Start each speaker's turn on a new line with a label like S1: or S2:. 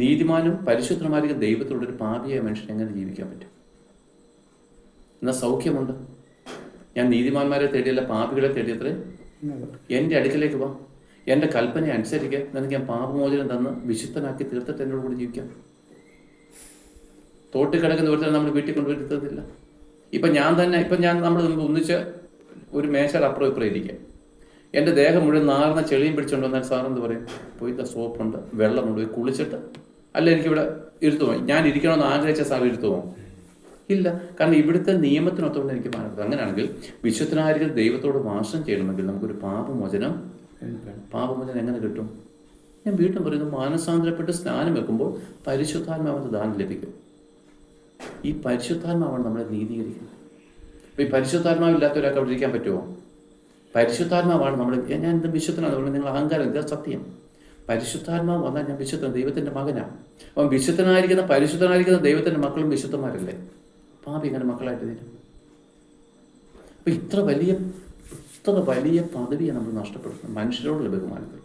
S1: നീതിമാനും പരിശുദ്ധമായിരിക്കും ദൈവത്തോടൊരു പാപിയായ മനുഷ്യൻ എങ്ങനെ ജീവിക്കാൻ പറ്റും? എന്നാൽ സൗഖ്യമുണ്ട്. ഞാൻ നീതിമാന്മാരെ തേടിയല്ല, പാപികളെ തേടിയത്രേ. എൻ്റെ അടുക്കലേക്ക് വാ, എൻ്റെ കൽപ്പനയെ അനുസരിക്കുക, നിനക്ക് ഞാൻ പാപമോചനം തന്ന് വിശുദ്ധനാക്കി തീർത്തിട്ട് എന്നോട് കൂടി ജീവിക്കാം. തോട്ടിൽ കിടക്കുന്ന ഒരുത്തരം നമ്മൾ വീട്ടിൽ കൊണ്ടുവരുത്തതില്ല. ഇപ്പം ഞാൻ നമ്മൾ ഒന്നിച്ച് ഒരു മേശയുടെ അപ്പുറം ഇപ്പുറം ഇരിക്കുക. എൻ്റെ ദേഹം മുഴുവൻ നാർന്ന ചെളിയും പിടിച്ചുകൊണ്ട് വന്നാൽ സാറെന്ത് പറയും? പോയി സോപ്പുണ്ട്, വെള്ളമുണ്ട്, പോയി കുളിച്ചിട്ട് അല്ല എനിക്കിവിടെ ഇരുത്തുമോ? ഞാൻ ഇരിക്കണമെന്ന് ആഗ്രഹിച്ച സാർ ഇരുത്തുമോ? ഇല്ല. കാരണം ഇവിടുത്തെ നിയമത്തിനൊത്തുകൊണ്ട് എനിക്ക് മാനപ്പെട്ടത്. അങ്ങനെയാണെങ്കിൽ വിശുദ്ധനായിരിക്കും ദൈവത്തോട് വാസം ചെയ്യണമെങ്കിൽ നമുക്കൊരു പാപമോചനം വേണം. പാപമോചനം എങ്ങനെ കിട്ടും? ഞാൻ വീണ്ടും പറയുന്നു, മാനസാന്തരപ്പെട്ട് സ്നാനം വെക്കുമ്പോൾ പരിശുദ്ധാത്മാവിന്റെ ദാനം ലഭിക്കും. ഈ പരിശുദ്ധാത്മാവാണ് നമ്മളെ നീതീകരിക്കുന്നത്. അപ്പോൾ ഈ പരിശുദ്ധാത്മാവില്ലാത്ത ഒരാൾക്ക് അവിടെ ഇരിക്കാൻ പറ്റുമോ? പരിശുദ്ധാത്മാവാണ് നമ്മൾ. ഞാൻ എന്ത് വിശുദ്ധനാണ് പറഞ്ഞാൽ നിങ്ങൾ അഹങ്കാരം, ഇത് സത്യം. പരിശുദ്ധാത്മാവ് വന്നാൽ ഞാൻ വിശുദ്ധൻ, ദൈവത്തിൻ്റെ മകനാണ്. അപ്പം പരിശുദ്ധനായിരിക്കുന്ന ദൈവത്തിൻ്റെ മക്കളും വിശുദ്ധന്മാരല്ലേ? പാപി ഇങ്ങനെ മക്കളായിട്ട് തീരും. അപ്പം ഇത്ര വലിയ പദവിയാണ് നമ്മൾ നഷ്ടപ്പെടുന്നത് മനുഷ്യരോടുള്ള ബഹുമാനത്തിൽ.